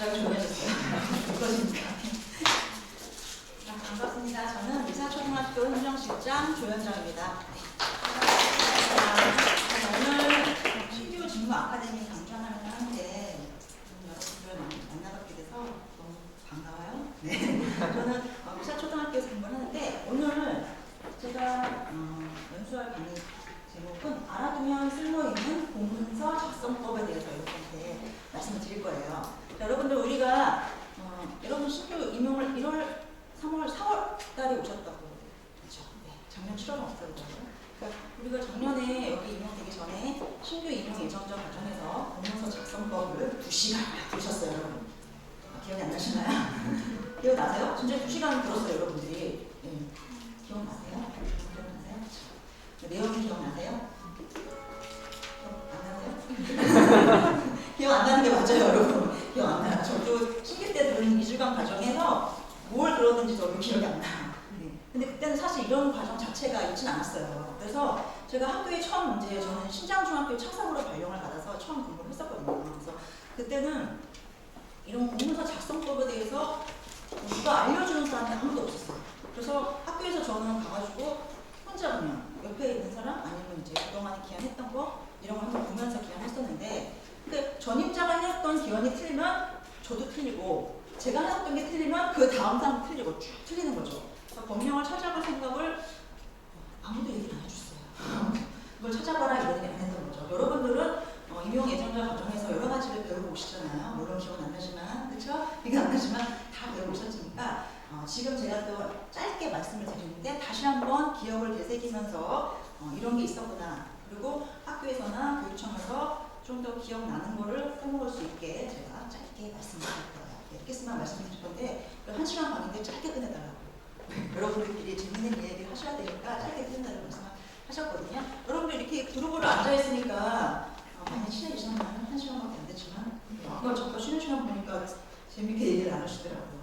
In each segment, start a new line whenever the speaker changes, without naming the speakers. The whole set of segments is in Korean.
갑자기 조용해졌어요. 그러니까. 반갑습니다. 저는 의사초등학교 행정실장 조현정입니다. 오늘 신규 직무 아카데미 강좌하는 하는데 여러분들 만나뵙게 돼서 너무 반가워요. 네. 저는 의사초등학교에서 공부를 하는데 오늘 제가 연수할 강의 제목은 알아두면 쓸모있는 공문서 작성법에 대해서 여러분한테 말씀을 드릴 거예요. 자, 여러분들 우리가 여러분 신규 임용을 1월, 3월, 4월 달에 오셨다고 그렇죠? 네, 작년 7월은 없었거든요. 그러니까 우리가 작년에 여기 임용되기 전에 신규 임용 예정자 과정에서 공문서 작성법을 2시간 들으셨어요, 여러분. 기억이 안 나시나요? 기억나세요? 진짜 2시간 들었어요, 여러분들이. 네. 기억나세요? 내용이 기억나세요? 기억 안 나세요? 기억 안 나는 게 맞아요, 여러분. 기억 안 나요. 저도 신규 때 들은 2주간 과정에서 뭘 들었는지 저도 기억이 안 나요. 근데 그때는 사실 이런 과정 자체가 있진 않았어요. 그래서 제가 학교에 처음 저는 신장중학교 창사부로 발령을 받아서 처음 공부를 했었거든요. 그래서 그때는 이런 공문서 작성법에 대해서 누가 알려주는 사람이 아무도 없었어요. 그래서 학교에서 저는 가가지고 혼자 그냥 옆에 있는 사람 아니면 이제 그동안에 기한했던 거 이런 걸 한번 보면서 기한했었는데 근데 전임자가 했던 기한이 틀리면 저도 틀리고 제가 했던 게 틀리면 그 다음 사람 틀리고 쭉 틀리는 거죠. 그래서 법령을 찾아볼 생각을 아무도 얘기를 안 해줬어요. 그걸 찾아봐라 이런 얘기 안 했던 거죠. 여러분들은 임용 예정자 과정에서 여러 가지를 배우고 오시잖아요. 물론 기억은 안 나지만 그렇죠? 기억은 안 나지만 다 배우고 오셨으니까 지금 제가 또 짧게 말씀을 드리는데 다시 한번 기억을 되새기면서 이런 게 있었구나. 그리고 학교에서나 교육청에서 좀 더 기억나는 거를 써먹을 수 있게 제가 짧게 말씀을 드릴 거예요. 이렇게만 말씀을 드릴 건데 1시간 반인데 짧게 끝내달라고. 여러분들끼리 재밌는 이야기를 하셔야 되니까 짧게 끝낸다는 말씀을 하셨거든요. 여러분들 이렇게 그룹으로 앉아있으니까 많이 친해지셨나요? 1시간밖에 안 됐지만 이걸 잠깐 쉬는 시간 보니까 재밌게 얘기를 나누시더라고요.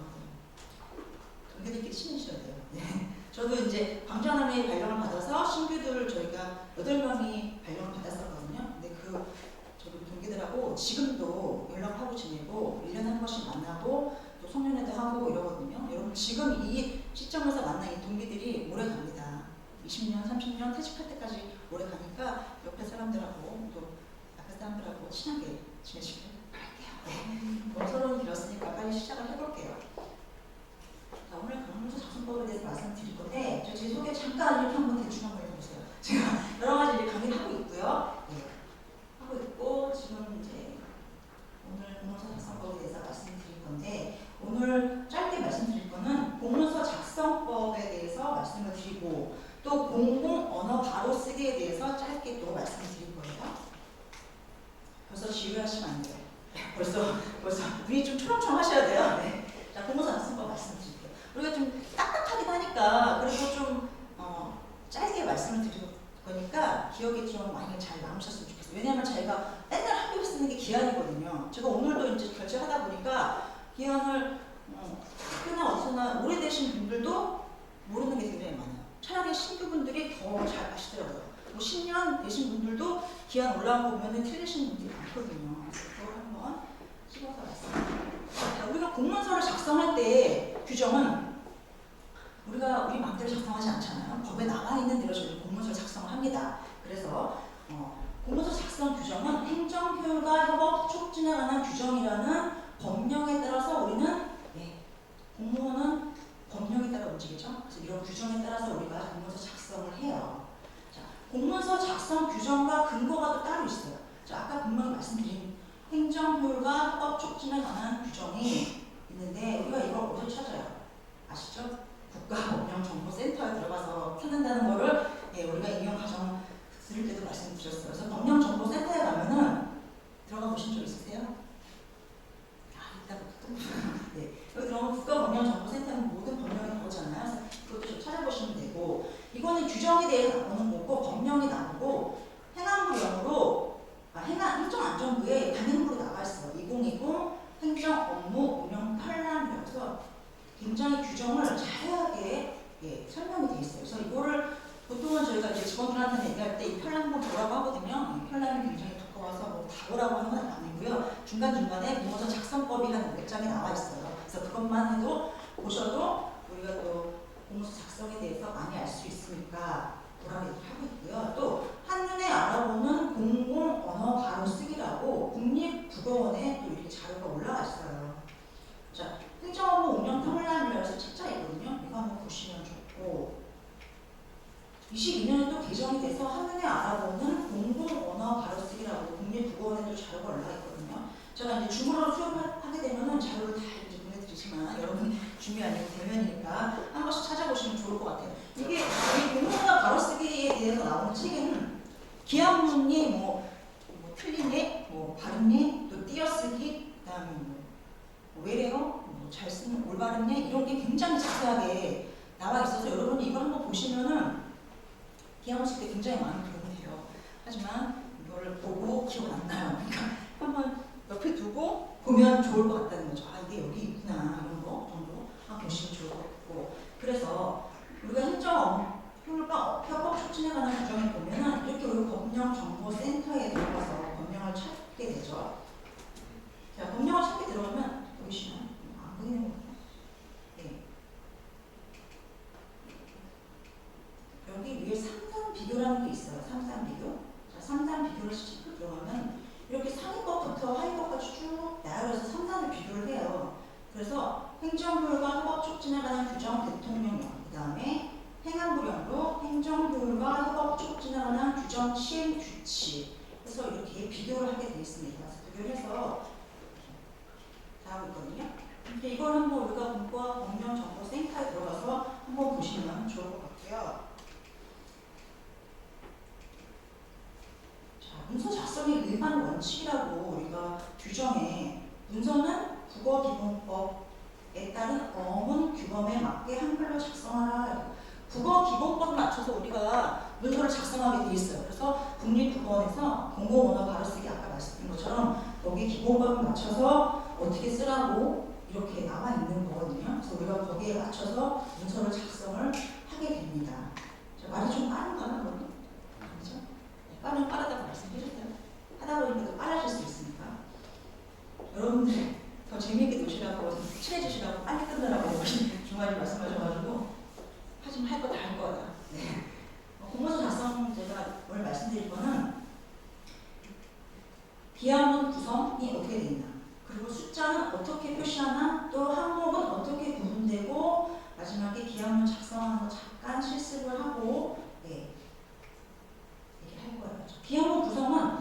동기들끼리 친해지셔야 돼요. 네. 저도 이제 광주하나님의 발령을 받아서 신규들 저희가 8명이 발령을 받았었거든요. 근데 저도 동기들하고 지금도 연락하고 지내고 1년에 한 번씩 만나고 또 송년회도 하고 이러거든요. 여러분 지금 이 시점에서 만난 이 동기들이 오래 갑니다. 20년, 30년 퇴직할 때까지 오래 가니까 옆에 사람들하고 또 앞에 사람들하고 친하게 지내시길 바랄게요. 네. 서로는 길었으니까 빨리 시작을 해볼게요. 자, 오늘 공문서 작성법에 대해서 말씀드릴 건데 제 소개 잠깐 이렇게 한번 대충 한번 해보세요. 제가 여러 가지 강의를 하고 있고요. 네. 하고 있고 지금 이제 오늘 공문서 작성법에 대해서 말씀드릴 건데 오늘 짧게 말씀드릴 거는 공문서 작성법에 대해서 말씀을 드리고 또 공공 언어 바로 쓰기에 대해서 짧게 또 말씀을 드릴 거예요. 벌써 지루하시면 안 돼요. 벌써 눈이 좀 초롱초롱 하셔야 돼요. 네. 자, 공문서 작성법 말씀드릴게요. 우리가 좀 딱딱하긴 하니까 그리고 좀 짧게 말씀을 드릴 거니까 기억이 좀 많이 잘 남으셨으면 좋겠어요. 왜냐하면 저희가 맨날 학교에 쓰는 게 기한이거든요. 제가 오늘도 이제 결제하다 보니까 기한을 학교나 어디서나 오래되신 분들도 모르는 게 굉장히 많아요. 차라리 신규분들이 더 잘 아시더라고요. 뭐 10년 되신 분들도 기한 올라온 거 보면 틀리신 분들이 많거든요. 그래서 그걸 한번 찍어서 말씀드릴게요. 우리가 공문서를 작성할 때 규정은 우리가 우리 마음대로 작성하지 않잖아요. 법에 나와 있는 대로 저희는 공문서를 작성을 합니다. 그래서 공문서 작성 규정은 행정효율과 협업 촉진에 관한 규정이라는 법령에 따라서 우리는 공무원은 법령에 따라 움직이죠. 그래서 이런 규정에 따라서 우리가 공문서 작성을 해요. 자, 공문서 작성 규정과 근거가 또 따로 있어요. 자, 아까 분명히 말씀드린 행정효율과 협업 촉진에 관한 규정이 있는데 우리가 이걸 어디서 찾아요? 아시죠? 국가법령정보센터에 들어가서 찾는다는 거를 우리가 임용 과정 들을 때도 말씀드렸어요. 그래서 법령정보센터에 가면은 들어가 보신 적 있으세요? 네. 여기 들어가면 국가법령정보센터는 모든 법령이 나오잖아요. 그래서 그것도 좀 찾아보시면 되고 이거는 규정에 대해서 나오는 거고 법령이 나오고 행안부령으로 행정안전부에 단행부로 나와 있어요. 2020 행정업무 운영 편람이라서 굉장히 규정을 자세하게 설명이 되어 있어요. 그래서 이거를 보통은 저희가 이제 직원들한테 얘기할 때 이 편람본 보라고 하거든요. 이 편람이 굉장히 두꺼워서 뭐 다고라고 하는 건 아니고요. 중간중간에 공모전 작성법이 한 몇 장에 나와 있어요. 그래서 그것만 해도 보셔도 우리가 또 공모전 작성에 대해서 많이 알 수 있으니까 보라고 얘기하고 있고요. 또 한눈에 알아보는 공공 언어 바로 쓰기라고 국립국어원에 또 이렇게 자료가 올라와 있어요. 자, 행정업무 운영 탐험란이라고 해서 책자 있거든요. 이거 한번 보시면 좋고 22년에 또 개정이 돼서 한눈에 알아보는 공공 언어 바로 쓰기라고 국립국어원에 또 자료가 올라와 있거든요. 제가 이제 줌으로 수업하게 되면은 자료를 다 이제 보내드리지만 여러분 줌이 아니고 대면이니까 한 번씩 찾아보시면 좋을 것 같아요. 이게 이 공공 언어 바로 쓰기에 대해서 나오는 책에는 기한문이 뭐 틀리네, 뭐 발음네, 또 띄어쓰기, 그다음에 뭐 외래어, 뭐 잘 쓰는 올바르네 이런 게 굉장히 자세하게 나와 있어서 여러분이 이거 한번 보시면은 기한문 쓸 때 굉장히 많은 도움이 돼요. 하지만 이거를 보고 기억 안 나요. 그러니까 한번 옆에 두고 보면 좋을 것 같다는 거죠. 아 이게 여기 있구나 이런 거 정도 보시면 좋을 것 같고 그래서 우리가 행정 효율과 협업 촉진에 관한 규정을 보면은 이렇게 우리 법령정보센터에 들어가서 법령을 찾게 되죠. 자, 법령을 찾게 들어가면 보이시나요? 안 보이는 것 같아요. 네. 여기 위에 삼산 비교라는 게 있어요. 삼산 비교. 자, 삼산 비교를 짚고 들어가면 이렇게 상위 것부터 하위 것까지 쭉 나열해서 삼산을 비교를 해요. 그래서 행정효율과 협업 촉진에 관한 규정 대통령령, 그 다음에 행안부령도 행정효율과 협업 촉진에 관한 규정 시행 규칙. 그래서 이렇게 비교를 하게 되어 있습니다. 그래서 비교를 해서 나오고 있거든요. 근데 이걸 한번 우리가 문과 법령정보센터에 들어가서 한번 보시면 좋을 것 같고요. 자, 문서 작성의 일반 원칙이라고 우리가 규정에 문서는 국어기본법에 따른 어문 규범에 맞게 한글로 작성하라. 국어기본법에 맞춰서 우리가 문서를 작성하게 돼 있어요. 그래서 국립국어원에서 공공언어 바로쓰기 아까 말씀드린 것처럼 거기 기본법에 맞춰서 어떻게 쓰라고 이렇게 나와 있는 거거든요. 그래서 우리가 거기에 맞춰서 문서를 작성을 하게 됩니다. 말이 좀 빠른가요, 여러분? 그렇죠? 빠르면 빠르다고 말씀드렸어요. 하다 보니까 더 빨라질 수 있으니까. 여러분들 더 재미있게 노시라고, 친해지시라고, 빨리 끝내라고 중간에 말씀하셔가지고 하지만 할 거 다 할 거예요. 네. 공모서 작성 제가 오늘 말씀드릴 거는 기한문 구성이 어떻게 되나, 그리고 숫자는 어떻게 표시하나, 또 항목은 어떻게 구분되고, 마지막에 기한문 작성하는 거 잠깐 실습을 하고, 네, 이렇게 할 거예요. 기한문 구성은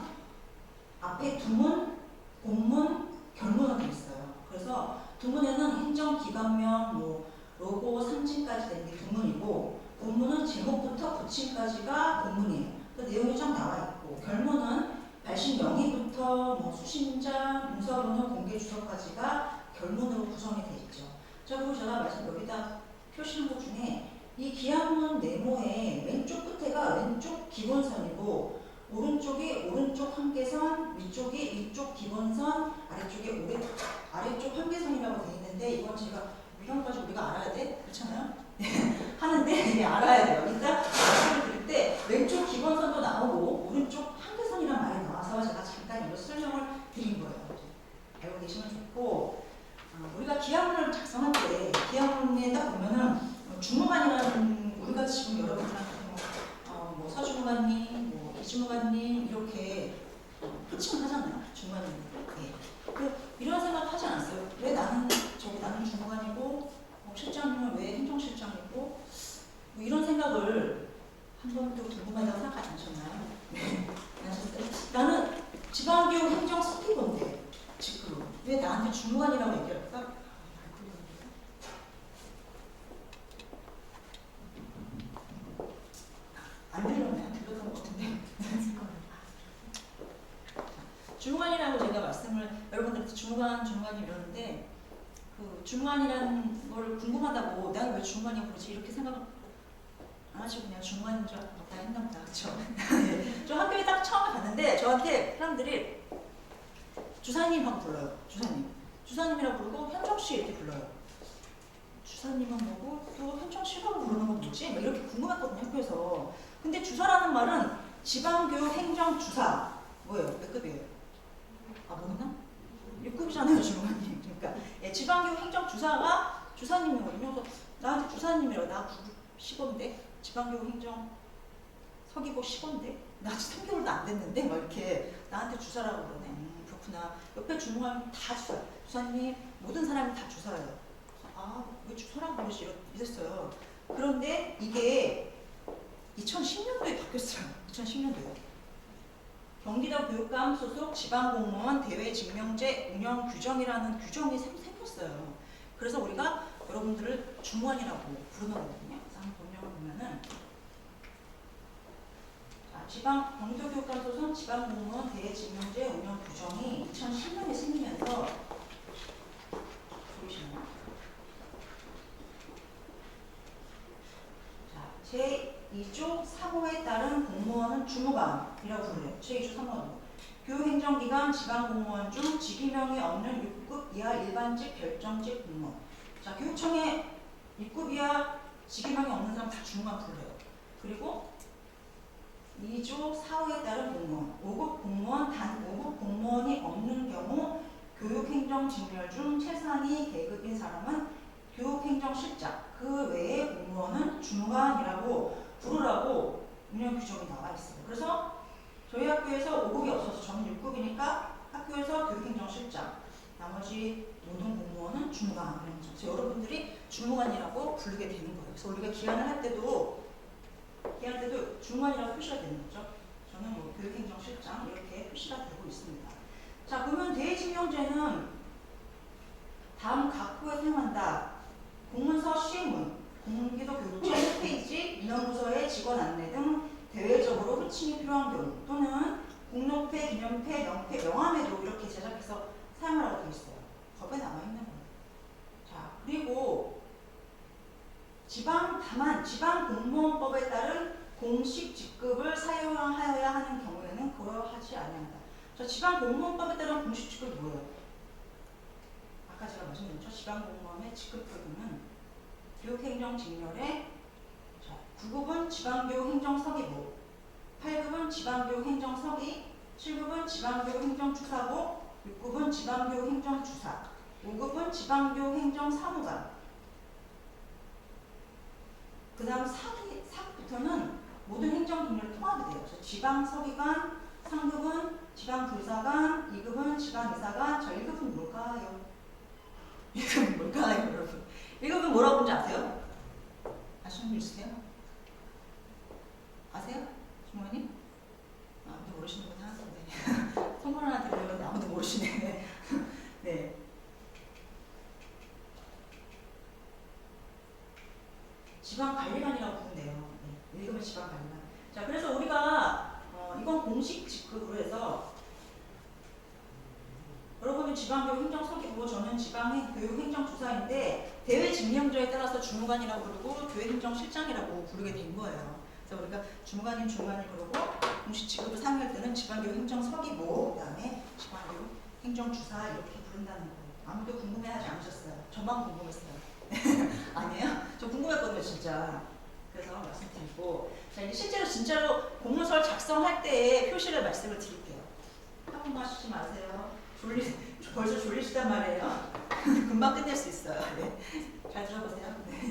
앞에 두문, 본문, 결문으로 되어 있어요. 그래서 두문에는 행정기관명, 뭐 로고, 상징까지 되는 게 두문이고, 본문은 제목부터 부침까지가 본문이에요. 그 내용이 좀 나와 있고, 결문은 발신 명의부터 뭐 수신자, 문서번호, 공개 주소까지가 결문으로 구성이 되어 있죠. 자, 그리고 제가 여기다 표시한 것 중에 이 기한문 네모의 왼쪽 끝에가 왼쪽 기본선이고, 오른쪽이 오른쪽 한계선, 위쪽이 위쪽 기본선, 아래쪽이 아래쪽 한계선이라고 되어 있는데, 이건 제가 이런까지 우리가 알아야 돼? 그렇잖아요? 하는데 알아야 돼요. 일단 말씀을 드릴 때 왼쪽 기본선도 나오고 오른쪽 한계선이란 말이 나와서 제가 잠깐 이거 설명을 드린 거예요. 알고 계시면 좋고, 우리가 기한문을 작성할 때 기한문에 딱 보면은 주무관이라는, 우리가 지금 여러분들한테 뭐 서주무관님, 뭐 이주무관님 이렇게 호칭을 하잖아요. 주무관님. 네. 이런 생각 하지 않았어요? 왜 나는 주무관이고 실장님은 왜 행정실장이고, 뭐 이런 생각을 한 번도 궁금하다고 생각하지 않으셨나요? 네. 나는 지방교육 행정 스피커인데 지금 왜 나한테 주무관이라고 얘기할까? 안 들렸네. 안 들렸던 것 같은데. 주무관이라고 제가 말씀을 여러분들한테 주무관이 이러는데, 그 주무관이라는 걸 궁금하다고 내가 왜 주무관이 그러지 이렇게 생각을 안 하시고 그냥 주무관인 줄 알았다 했나 보다. 그쵸? 네. 저 학교에 딱 처음에 갔는데 저한테 사람들이 주사님하고 불러요. 주사님이라고 부르고 현정씨 이렇게 불러요. 주사님은 뭐고 또 현정씨라고 부르는 건 뭐지? 막 이렇게 궁금했거든요, 학교에서. 근데 주사라는 말은 지방교육 행정주사 뭐예요? 몇 급이에요? 모르나? 6급이잖아요, 주무관님. 그러니까 예, 지방교육 행정주사가 주사님이거든요. 그래서 나한테 주사님이라고. 나 9급 10원데 지방교육 행정 서기고 10원데 나 아직 3개월도 안 됐는데 막 이렇게 나한테 주사라고 그러네. 그렇구나. 옆에 주무관님 다 주사. 주사님 모든 사람이 다 주사예요. 아, 왜 주사라고 그러지? 이랬어요. 그런데 이게 2010년도에 바뀌었어요. 2010년도에. 경기도 교육감 소속 지방공무원 대외직명제 운영 규정이라는 규정이 생겼어요. 그래서 우리가 여러분들을 주무관이라고 부르는 거거든요. 그래서 한번 보면은 경기도 교육감 소속 지방공무원 대외직명제 운영 규정이 2010년에 생기면서 보이시나요? 제2조 3호에 따른 공무원은 주무관이라고 부르래요. 제2조 3호. 교육행정기관 지방공무원 중 직위명이 없는 6급 이하 일반직 결정직 공무원. 자, 교육청에 6급 이하 직위명이 없는 사람 다 주무관 부르래요. 그리고 2조 4호에 따른 공무원. 5급 공무원 단 5급 공무원이 없는 경우 교육행정직렬 중 최상위 계급인 사람은 교육행정실장, 그 외의 공무원은 주무관이라고 부르라고 운영 규정이 나와 있어요. 그래서 저희 학교에서 5급이 없어서 저는 6급이니까 학교에서 교육행정실장, 나머지 모든 공무원은 주무관 이런 거죠. 그래서 여러분들이 주무관이라고 부르게 되는 거예요. 그래서 우리가 기한을 할 때도 주무관이라고 표시가 되는 거죠. 저는 뭐 교육행정실장 이렇게 표시가 되고 있습니다. 자, 그러면 대외직명제는 다음 각부에 사용한다. 공문서 시행문, 공기도 교육청 홈페이지, 민원부서의 직원 안내 등 대외적으로 호칭이 필요한 경우 또는 공로패, 기념패, 명패, 명함에도 이렇게 제작해서 사용하라고 되어 있어요. 법에 나와 있는 거예요. 자, 그리고 다만 지방공무원법에 따른 공식 직급을 사용하여야 하는 경우에는 그러하지 아니한다. 자, 지방공무원법에 따른 공식 직급이 뭐예요? 아까 제가 말씀드렸죠. 지방공무원의 직급표기는 교육행정직렬의 9급은 지방교육행정서기부, 8급은 지방교육행정서기, 7급은 지방교육행정주사부, 6급은 지방교육행정주사, 5급은 지방교육행정사무관. 그 다음 4급부터는 모든 행정직렬이 통합이 돼요. 그래서 지방서기관, 3급은 지방불사관, 2급은 지방이사관, 저 1급은 뭘까요? 1급은 뭘까요, 여러분? 1급은 뭐라고 하는지 아세요? 아시는 분 있으세요? 아세요? 주무관님? 아무도 모르시는 분 하나인데 선물 하나 드리려고 아무도 모르시네. 네. 지방관리관이라고 부른대요. 네. 1급은 지방관리관. 자, 그래서 우리가 이건 공식 직급으로 해서 여러분은 지방교육행정서기부, 저는 지방교육행정주사인데 대외직명제에 따라서 주무관이라고 부르고 교육행정실장이라고 부르게 된 거예요. 그래서 우리가 주무관님, 주무관을 부르고 공식 직급을 사용할 때는 지방교육행정서기부, 그 다음에 지방교육행정주사 이렇게 부른다는 거예요. 아무도 궁금해하지 않으셨어요? 저만 궁금했어요. 아니에요? 저 궁금했거든요, 진짜. 그래서 말씀드리고, 자, 이제 진짜로 공문서를 작성할 때의 표시를 말씀을 드릴게요. 한번만 하시지 마세요. 벌써 졸리시단 말이에요. 금방 끝낼 수 있어요. 네. 잘 들어보세요. 네.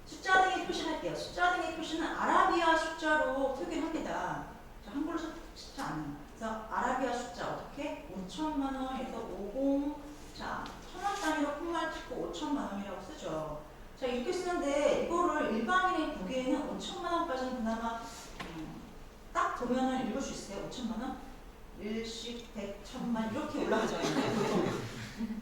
숫자 등의 표시할게요. 숫자 등의 표시는 아라비아 숫자로 표기합니다. 한글로 숫자 아니에요. 그래서 아라비아 숫자 어떻게? 5천만 원에서 50, 자, 1,000원 단위로 콩말 찍고 5천만 원이라고 쓰죠. 자, 이렇게 쓰는데 이거를 일반인이 보기에는 5천만 원까지는 그나마 딱 보면은 읽을 수 있어요. 5천만 원? 일십, 백, 천만 이렇게 올라가잖아요.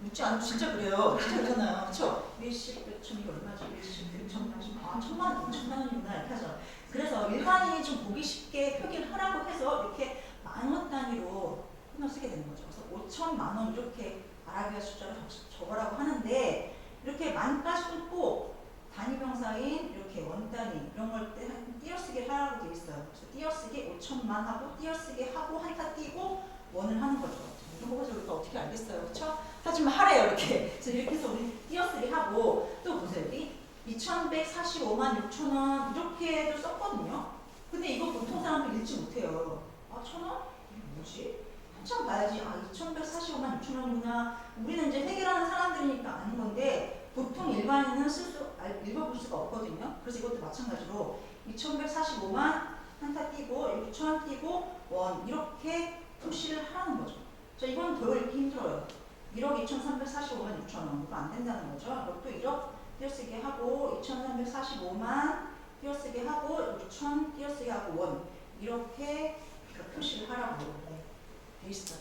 묻지 않아도 진짜 그래요. 진짜 그러잖아요. 그렇죠? 일십, 백, 천 이거 얼마지? 일십, 백, 천만, 천만 원, 5천만 원이구나 이렇게 하죠. 그래서 일반인이 좀 보기 쉽게 표기를 하라고 해서 이렇게 만원 단위로 끊어 쓰게 되는 거죠. 그래서 5천만 원 이렇게 아라비아 숫자로 적으라고 하는데 이렇게 만까지 끊고 단위명사인 이렇게 원단위 이런 걸 띄어쓰기 하라고 되어 있어요. 그래서 띄어쓰기 5천만 하고 띄어쓰기 하고 한타 띄고 원을 하는 거죠. 이런 거 가지고 우리가 어떻게 알겠어요, 그렇죠? 하지만 하래요 이렇게. 그래서 이렇게 해서 우리 띄어쓰기 하고 또 보세요, 여기 2,145만 6천 원 이렇게도 썼거든요. 근데 이거 보통 사람들 읽지 못해요. 아, 1,000원? 이게 뭐지? 한참 봐야지. 아, 2,145만 6천 원이구나. 우리는 이제 회계라는 사람들이니까 아는 건데 보통 일반인은 읽어볼 수가 없거든요. 그래서 이것도 마찬가지로 2,145만 한타 띄고 6천 띄고 원 이렇게 표시를 하라는 거죠. 자, 이건 더 읽기 힘들어요. 1억 2,345만 6천 원. 이거 안 된다는 거죠. 이것도 1억 띄어쓰기 하고 2,345만 띄어쓰기 하고 6천 띄어쓰기 하고 원 이렇게 표시를 하라고 돼 있어요.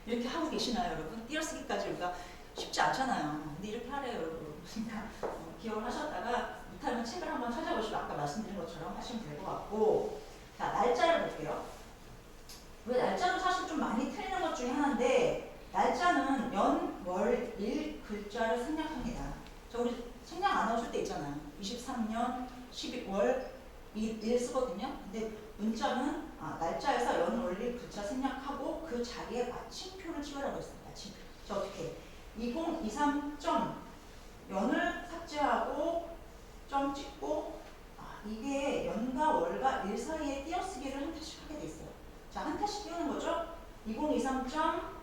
이렇게 하고 계시나요, 여러분? 띄어쓰기까지 우리가 쉽지 않잖아요. 근데 이렇게 하래요, 여러분. 그러니까 기억을 하셨다가 못하면 책을 한번 찾아보시고 아까 말씀드린 것처럼 하시면 될 것 같고. 자, 날짜를 볼게요. 왜 날짜도 사실 좀 많이 틀리는 것 중에 하나인데 날짜는 연, 월, 일 글자를 생략합니다. 저 우리 생략 안 하실 때 있잖아요. 23년 12월 1 쓰거든요. 근데 문자는 날짜에서 연, 월, 일 글자 생략하고 그 자리에 마침표를 찍으라고 했어요. 마침표. 자, 어떻게 2023 연을 삭제하고 점 찍고 이게 연과 월과 일 사이에 띄어쓰기를 한 타씩 하게 돼 있어요. 자, 한 타씩 띄우는 거죠. 2023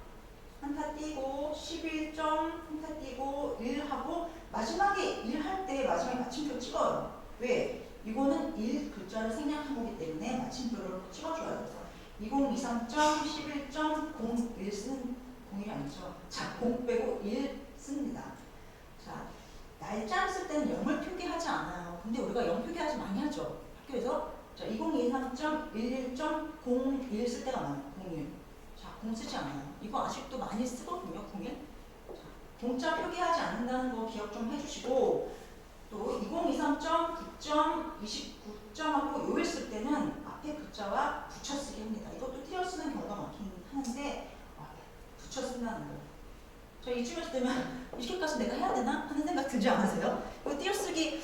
한타 띄고 11 한타 띄고 1 하고 마지막에 1 할 때 마지막에 마침표 찍어요. 왜? 이거는 1 글자를 생략한 거기 때문에 마침표를 찍어줘야 돼서 2023 11 01 쓰는 01이 아니죠. 자, 0 빼고 1 씁니다. 자, 날짜를 쓸 때는 0을 표기하지 않아요. 근데 우리가 0 표기하지 많이 하죠. 학교에서. 자, 2023.11.01 쓸 때가 많아요. 01. 자, 0 쓰지 않아요. 이거 아직도 많이 쓰거든요. 01. 자, 공짜 표기하지 않는다는 거 기억 좀 해주시고 또 2023.9.29.하고 요일 쓸 때는 앞에 글자와 붙여쓰기 합니다. 이것도 띄어쓰는 경우가 많긴 하는데 붙여쓴다는 거. 저 이쯤에서 되면 이렇게까지 내가 해야 되나 하는 생각 들지 않으세요? 이거 띄어쓰기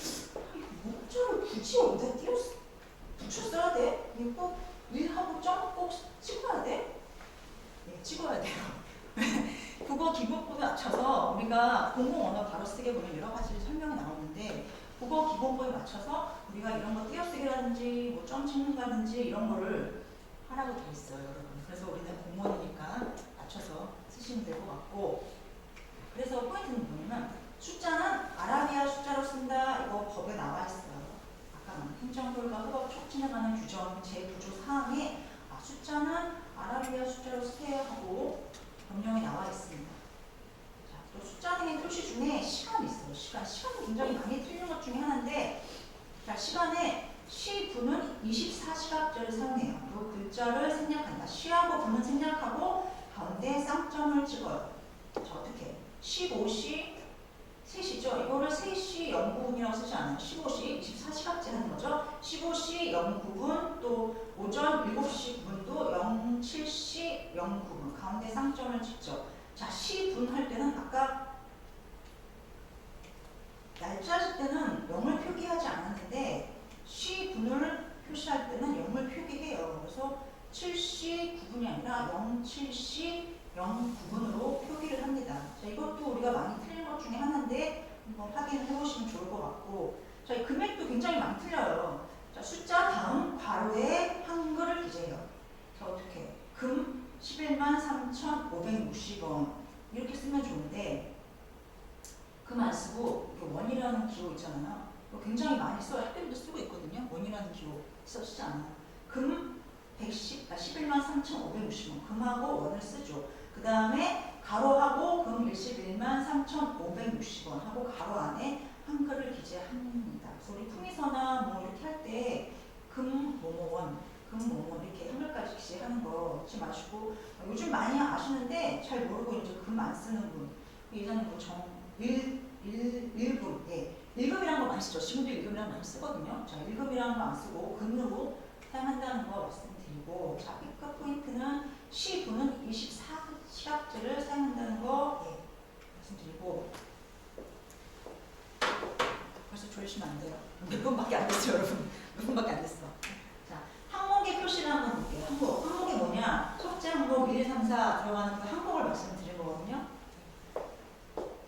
문자를 굳이 여기다 붙여 써야 돼? 이거 일하고 점 꼭 찍어야 돼? 네, 찍어야 돼요. 국어 기본법에 맞춰서 우리가 공공 언어 바로 쓰게 보면 여러 가지 설명이 나오는데 국어 기본법에 맞춰서 우리가 이런 거 띄어쓰기라든지 뭐 점 찍는다든지 이런 거를 하라고 돼 있어요, 여러분. 그래서 우리는 공무원이니까 맞춰서 쓰시면 될 것 같고. 그래서 포인트는 뭐냐면 숫자는 아라비아 숫자로 쓴다. 이거 법에 나와 있어요. 아까 행정법과 헌법 촉진해가는 규정 제9조 사항에 숫자는 아라비아 숫자로 쓰세요 하고 법령에 나와 있습니다. 자, 또 숫자 등의 표시 중에 시간이 있어요. 시간이 굉장히 많이 틀리는 것 중에 하나인데 자, 시간에 시, 분은 24시각제를 사용해요. 그 글자를 생략한다. 시하고 분은 생략하고 가운데 쌍점을 찍어요. 자, 어떻게? 15시 3시죠. 이거를 3시 09분이라고 쓰지 않아요. 15시 24시각제 하는 거죠. 15시 09분 또 오전 7시 9분도 07시 09분 가운데 쌍점을 찍죠. 자, 시분 할 때는 아까 날짜 쓸 때는 0을 표기하지 않았는데 시분을 표시할 때는 0을 표기해요. 그래서 7시 9분이 아니라 07시 09분으로 표기를 합니다. 자, 이것도 우리가 많이 틀린 것 중에 하나인데 한번 확인을 해보시면 좋을 것 같고 자, 이 금액도 굉장히 많이 틀려요. 자, 숫자 다음 괄호에 한글을 기재해요. 자, 어떻게? 금 11만 3,560원 이렇게 쓰면 좋은데 금 안 쓰고 원이라는 기호 있잖아요. 이거 굉장히 많이 써요. 학교에도 쓰고 있거든요. 원이라는 기호 쓰지 않아요. 금 11만 3,560원 금하고 원을 쓰죠. 그 다음에 가로하고 금 21만 3,560원 하고 가로 안에 한글을 기재합니다. 그래서 우리 풍의서나 뭐 이렇게 할 때 금 뭐뭐원, 금 뭐뭐 이렇게 한글까지 기재하는 거 잊지 마시고 요즘 많이 아시는데 잘 모르고 이제 금 안 쓰는 분 예전에 뭐 일금, 예. 일금이라는 거 많이 쓰죠. 지금도 일금이라는 거 많이 쓰거든요. 자, 일금이라는 거 안 쓰고 금으로 사용한다는 거 말씀드리고 자, B급 포인트는 시분은 24시각제를 사용한다는 거 예, 말씀드리고 벌써 졸리시면 안 돼요. 몇 분밖에 안 됐죠, 여러분. 몇 분밖에 안 됐어. 자, 항목의 표시를 한번 볼게요. 항목이 뭐냐? 첫째 항목 1, 2, 3, 4 들어가는 그 항목을 말씀드린 거거든요.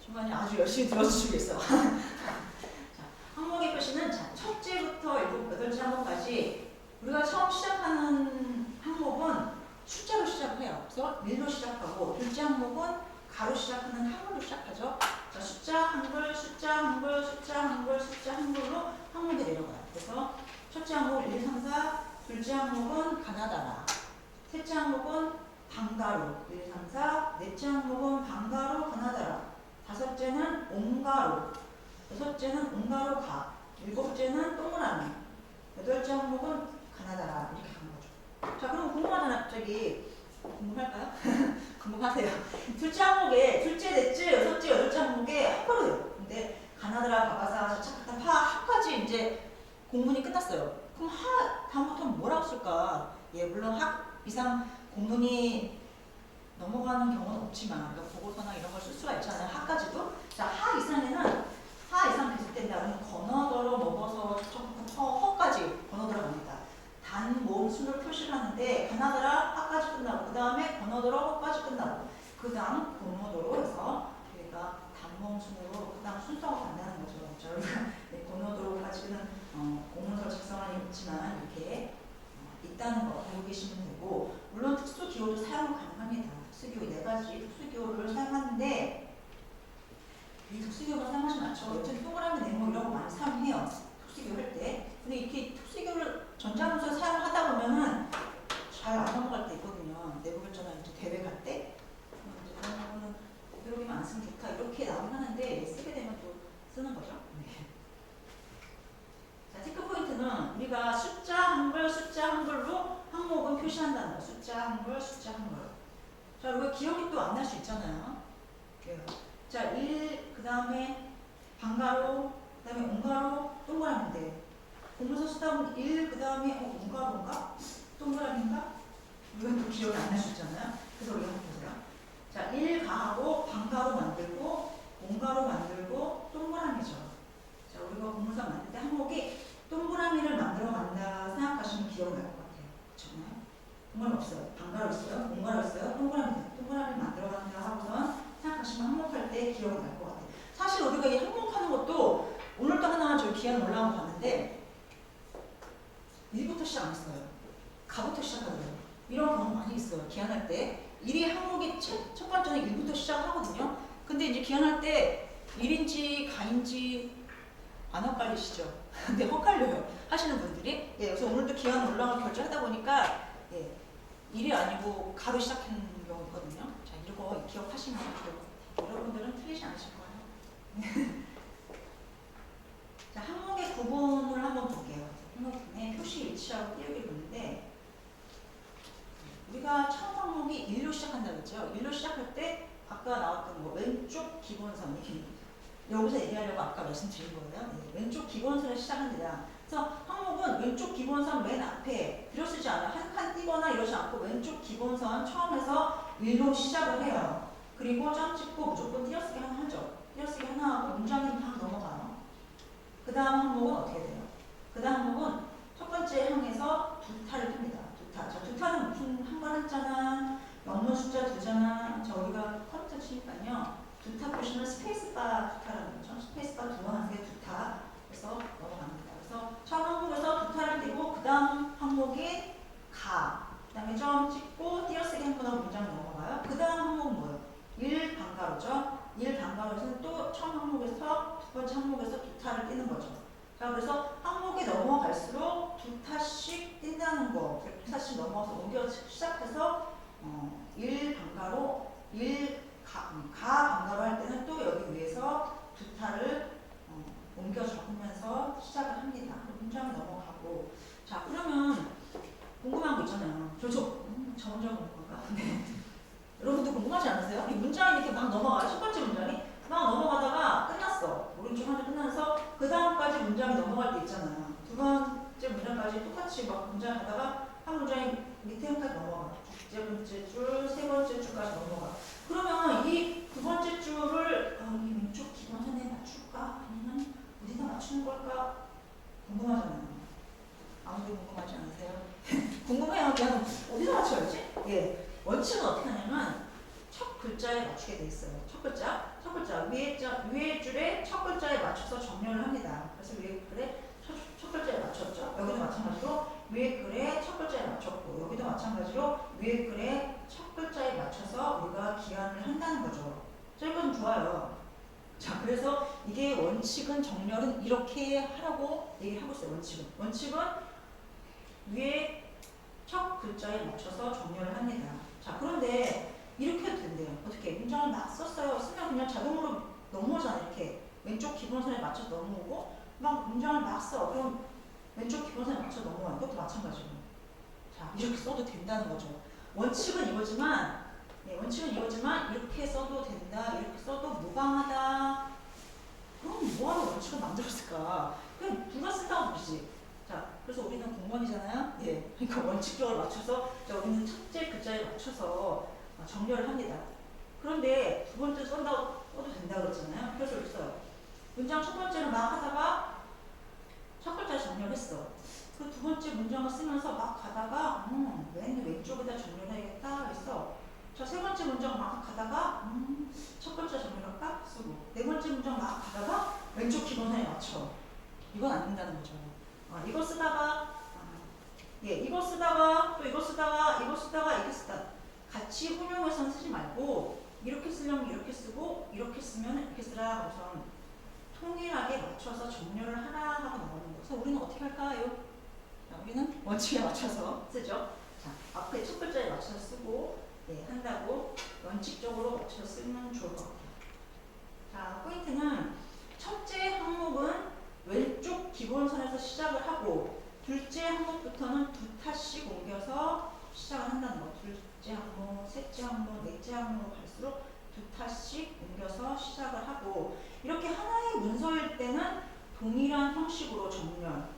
중간에 아주 열심히 들어주시고 있어. 자, 항목의 표시는 자, 첫째부터 8째 항목까지 우리가 처음 시작하는 항목은 숫자로 시작해요. 그래서 밀로 시작하고 둘째 항목은 가로 시작하는 한글로 시작하죠. 자, 숫자 한글, 숫자 한글, 숫자 한글, 숫자 한글로 항목이 내려가요. 그래서 첫째 항목 1, 3, 4, 둘째 항목은 가나다라, 셋째 항목은 방가로 1, 3, 4, 넷째 항목은 방가로 가나다라, 다섯째는 옹가로, 여섯째는 옹가로 가, 일곱째는 동그라미, 여덟째 항목은 가나다라 이렇게 가는 거죠. 자, 그럼 궁금하잖아요. 갑자기 궁금할까요? 궁금하세요. 둘째 항목에 둘째, 넷째, 여섯째, 여덟째 항목에 학과로요. 근데 가나다라, 바가사, 차차카, 파, 학까지 이제 공문이 끝났어요. 그럼 다음부터는 뭐라고 쓸까? 예, 물론 학 이상 공문이 넘어가는 경우는 없지만, 그러니까 보고서나 이런 걸 쓸 수가 있잖아요. 학까지도. 자, 하 이상 계속된다. 그러면 건어더러 먹어서 허까지 건어더러 갑니다. 단, 모음, 순을 표시를 하는데 가나다라 하까지 끝나고 그 다음에 건어더러 허까지 끝나고 그 다음 건어더로 해서 저희가 단모음 순으로 그 다음 순서가 간다는 거죠. 저희가 건어더로까지는 공문서를 작성하는 있지만 이렇게 있다는 거 알고 계시면 되고, 물론 특수기호도 사용 가능합니다. 특수기호 4가지 특수기호를 사용하는데 이 특수기호가 사용하시면 많죠. 여튼 동그라미, 네모 이런 거 많이 사용해요. 특수기호 할 때. 근데 이렇게 특수기호를 전자문서에 사용하다 보면은 잘 안 넘어갈 때 있거든요. 내부결정나 대회 갈 때. 이제 그런 거는 배우기만 안 쓰면 좋다. 이렇게 나오긴 하는데 쓰게 되면 또 쓰는 거죠. 네. 자, 체크 포인트는 우리가 숫자 한글로 항목은 표시한다는 거. 숫자 한글, 숫자 한글. 자, 이거 기억이 또 안 날 수 있잖아요. 자, 1, 그 다음에 방가로, 그 다음에 옹가로, 동그라미인데 공문서 쓰다 보면 1, 그 다음에 옹가로인가? 동그라미인가? 이건 또 기억이 안 날 수 있잖아요. 그래서 우리가 한번 보세요. 자, 1 가하고 방가로 만들고 옹가로 만들고 동그라미죠. 자, 우리가 공문서 만들 때 항목이 동그라미를 만들어 간다 생각하시면 기억이 날 것 같아요. 그렇잖아요. 동그라미 없어요. 방가로 있어요. 옹가로 있어요. 동그라미 만들어 간다 하고선 생각하시면 항목할 때 기억이 날 것 같아요. 사실 우리가 이 항목하는 것도 오늘도 하나 저희 기한 올라온 거 봤는데 1부터 시작 안 했어요. 가부터 시작하더라고요. 이런 경우 많이 있어요. 기한할 때. 1이 항목이 첫 번째는 1부터 시작하거든요. 근데 이제 기한할 때 1인지 가인지 안 헷갈리시죠? 근데 헷갈려요. 하시는 분들이. 예, 그래서 오늘도 기한 올라온 걸 결정하다 보니까 예, 1이 아니고 가로 시작하는 경우 있거든요. 자, 이거 기억하시면 좋을 것 같아요. 여러분들은 틀리지 않으실 거예요. 자, 항목의 구분을 한번 볼게요. 항목의 표시 일치하고 띄우기 보는데 우리가 처음 항목이 1로 시작한다고 했죠. 1로 시작할 때 아까 나왔던 거 왼쪽 기본선이 여기서 얘기하려고 아까 말씀드린 거예요. 네, 왼쪽 기본선을 시작합니다. 그래서 항목은 왼쪽 기본선 맨 앞에 들여 쓰지 않아요. 한 칸 띄거나 이러지 않고 왼쪽 기본선 처음에서 1로 시작을 해요. 그리고 점 찍고 무조건 띄어쓰기 하나 하죠. 띄어쓰기 하나 하고 문장이 막 넘어가요. 그 다음 항목은 어떻게 돼요? 그 다음 항목은 첫 번째 항에서 두타를 듭니다. 두타. 자, 두타는 무슨 한글 한자나 영문 숫자 2자나 자, 우리가 컴퓨터 치니까요. 두타 보시면 스페이스바 두타라는 거죠. 스페이스바 2한개 두타. 그래서 넘어갑니다. 그래서 처음 항목에서 두타를 띄고 그 다음 항목이 가. 그 다음에 점 찍고 띄어쓰기 한 번 하고 문장 넘어가요. 그 다음 항목은 뭐예요? 1방가로죠. 1방가로에서는 또 처음 항목에서 두 번째 항목에서 두타를 띄는 거죠. 자, 그래서 항목이 넘어갈수록 두타씩 띈다는 거. 두타씩 넘어가서 옮겨 시작해서 1방가로 1가방가로 할 때는 또 여기 위에서 두타를 옮겨 적으면서 시작을 합니다. 문장이 넘어가고. 자, 그러면 궁금한 거 있잖아요. 저 혼자 보는 건가? 네. 여러분도 궁금하지 않으세요? 이 문장이 이렇게 막 넘어가요. 첫 번째 문장이 막 넘어가다가 끝났어. 오른쪽 한줄 끝나서 그 다음까지 문장이 넘어갈 때 있잖아요. 두 번째 문장까지 똑같이 막 문장 하다가 한 문장이 밑에 한까지 넘어가. 두 번째 줄, 세 번째 줄까지 넘어가. 그러면 이 두 번째 줄을 이 왼쪽 기본선에 맞출까? 아니면 어디다 맞추는 걸까? 궁금하잖아요. 아무도 궁금하지 않으세요? 궁금해요. 그냥 어디다 맞춰야지? 예. 원칙은 어떻게 하냐면 첫 글자에 맞추게 돼 있어요. 첫 글자 위에 줄에 첫 글자에 맞춰서 정렬을 합니다. 그래서 위에 글에 첫 글자에 맞췄죠. 여기도 마찬가지로 위에 글에 첫 글자에 맞췄고 여기도 마찬가지로 위에 글에 첫 글자에 맞춰서 우리가 기한을 한다는 거죠. 자, 이건 좋아요. 자, 그래서 이게 원칙은 정렬은 이렇게 하라고 얘기를 하고 있어요. 원칙은 위에 첫 글자에 맞춰서 정렬을 합니다. 자, 그런데 이렇게 해도 된대요. 어떻게? 문장을 막 썼어요. 쓰면 그냥 자동으로 넘어오잖아. 이렇게 왼쪽 기본선에 맞춰서 넘어오고 막 문장을 막 써. 그럼 왼쪽 기본선에 맞춰서 넘어와요. 이것도 마찬가지고. 자, 이렇게 써도 된다는 거죠. 원칙은 이거지만 이렇게 써도 된다. 이렇게 써도 무방하다. 그럼 뭐하러 원칙을 만들었을까? 그냥 누가 쓴다고 그러지. 자, 그래서 우리는 공무원이잖아요. 예, 그러니까 원칙적으로 맞춰서 자, 우리는 첫째 글자에 맞춰서 정렬을 합니다. 그런데 두 번째 쓴다고 써도 된다고 그랬잖아요. 그래서 이렇게 써요. 문장 첫 번째는 막 하다가 첫 글자 정렬했어. 그 두 번째 문장을 쓰면서 막 가다가 왼쪽에다 정렬해야겠다 했어. 자, 세 번째 문장 막 가다가 첫 글자 정렬할까? 쓰고 네 번째 문장 막 가다가 왼쪽 기본선에 맞춰. 이건 안 된다는 거죠. 이거 쓰다가 이거 쓰다가 또 이거 쓰다가 이거 쓰다가 이렇게 쓰다 같이 혼용해서 쓰지 말고 이렇게 쓰려면 이렇게 쓰고 이렇게 쓰면 이렇게 쓰라. 그래서 통일하게 맞춰서 정렬을 하나 하고 나오는 거예요. 그래서 우리는 어떻게 할까요? 자, 우리는 원칙에 맞춰서 쓰죠. 자, 앞에 첫 글자에 맞춰서 쓰고 한다고 원칙적으로 맞춰서 쓰면 좋을 것 같아요. 자, 포인트는 첫째 항목은 왼쪽 기본선에서 시작을 하고 둘째 항목부터는 두 타씩 옮겨서 시작을 한다는 거. 둘째 항목, 셋째 항목, 넷째 항목으로 갈수록 두 타씩 옮겨서 시작을 하고 이렇게 하나의 문서일 때는 동일한 형식으로 정렬,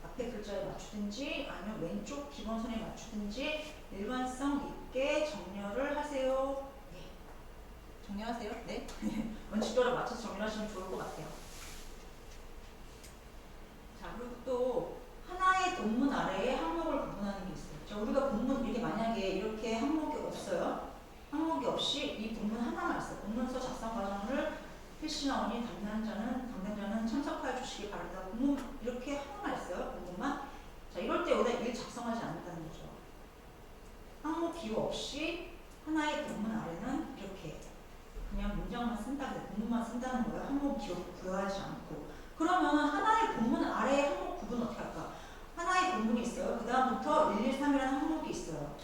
앞에 글자에 맞추든지 아니면 왼쪽 기본선에 맞추든지 일관성 있게 정렬을 하세요. 정리하세요. 네. 원칙적으로 맞춰서 정리하시면 좋을 것 같아요. 자, 그리고 또 하나의 본문 아래에 항목을 구분하는 게 있어요. 자, 우리가 본문 이게 만약에 이렇게 항목이 없어요. 항목이 없이 이 본문 하나만 있어요. 본문서 작성 과정을 필시나오니 담당자는 참석하여 주시기 바랍니다. 본문 이렇게 하나만 있어요. 본문만. 자, 이럴 때 여기다 일 작성하지 않는다는 거죠. 항목 기호 없이 하나의 본문 아래는 이렇게 그냥 문장만 쓴다, 본문만 쓴다는 거예요. 항목 기호 구하지 않고. 그러면 하나의 본문 아래에 항목 구분 어떻게 할까? 하나의 본문이 있어요. 그 다음부터 1, 2, 3이라는 항목이 있어요.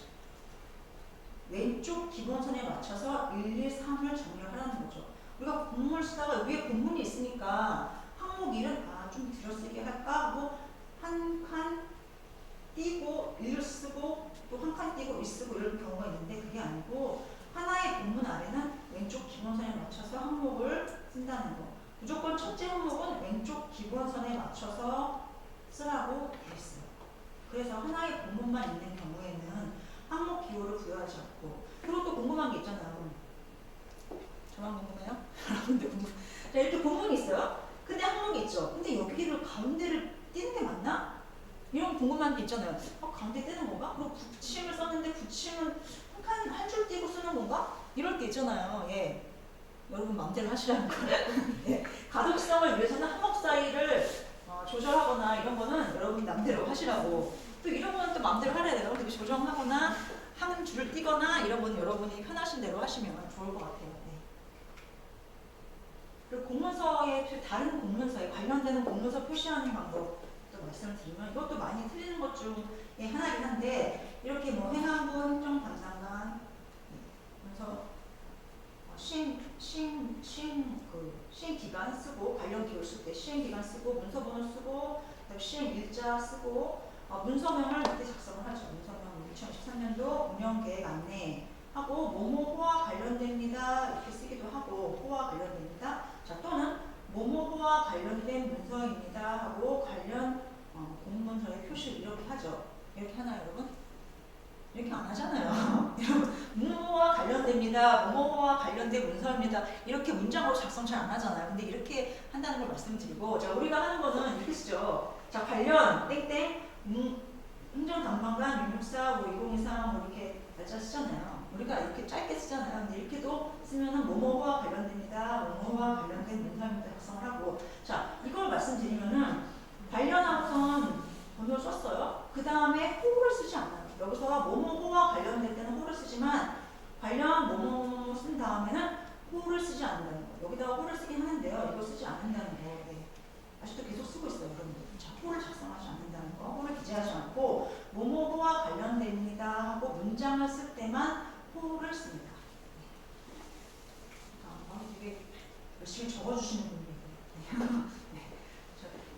왼쪽 기본선에 맞춰서 1, 2, 3을 정렬하라는 거죠. 우리가 본문을 쓰다가 위에 본문이 있으니까 항목 1은 좀 들여쓰게 할까 하고 한 칸 띄고 1을 쓰고 또 한 칸 띄고 1 쓰고 이런 경우가 있는데 그게 아니고 하나의 본문 아래는 왼쪽 기본선에 맞춰서 항목을 쓴다는 거. 무조건 첫째 항목은 왼쪽 기본선에 맞춰서 쓰라고 되어 있어요. 그래서 하나의 본문만 있는 경우에는 항목 기호를 부여하지 않고. 그리고 또 궁금한 게 있잖아요. 저만 궁금해요? 여러분들 궁금. 자, 이렇게 본문이 있어요. 근데 항목이 있죠. 근데 여기를 가운데를 띄는 게 맞나? 이런 궁금한 게 있잖아요. 가운데 띄는 건가? 그리고 붙임을 썼는데 붙임은 한 줄 띄고 쓰는 건가? 이럴 때 있잖아요. 예. 여러분 마음대로 하시라는 거예요. 예. 가독성을 위해서는 항목 사이를 조절하거나 이런 거는 여러분이 남대로 하시라고. 또 이런 거는 또 마음대로 하래야 돼요. 근데 조정하거나 한 줄을 띄거나 이런 건 여러분이 편하신 대로 하시면 좋을 것 같아요. 네. 그리고 공문서에 다른 공문서에 관련되는 공문서 표시하는 방법 또 말씀을 드리면 이것도 많이 틀리는 것 중에 하나긴 한데 이렇게 뭐 행안부 행정담당관 그래서 시행기간 쓰고 관련 기호 쓸 때 시행기간 쓰고 문서번호 쓰고 시행일자 쓰고 문서명을 밑에 작성을 하죠. 문서명 2013년도 운영계획 안내 하고 뭐뭐호와 관련됩니다 이렇게 쓰기도 하고 호와 관련됩니다. 자, 또는 뭐뭐호와 관련된 문서입니다 하고 관련 공문서의 표시를 이렇게 하죠. 이렇게 하나요, 여러분? 이렇게 안 하잖아요. 뭐뭐와 관련됩니다. 뭐뭐와 관련된 문서입니다. 이렇게 문장으로 작성 잘 안 하잖아요. 근데 이렇게 한다는 걸 말씀드리고, 자, 우리가 하는 거는 이렇게 쓰죠. 자, 관련 땡땡 행정담당관 664 2023 이렇게 날짜 쓰잖아요. 우리가 이렇게 짧게 쓰잖아요. 근데 이렇게도 쓰면은 뭐뭐와 관련됩니다. 뭐뭐와 관련된 문서입니다. 작성을 하고, 자, 이걸 말씀드리면은 관련하고선 번호를 썼어요. 그 다음에 호를 쓰지 않아요. 여기서 뭐뭐호와 관련될 때는 호를 쓰지만 열심히 적어주시는 분이에요. 네.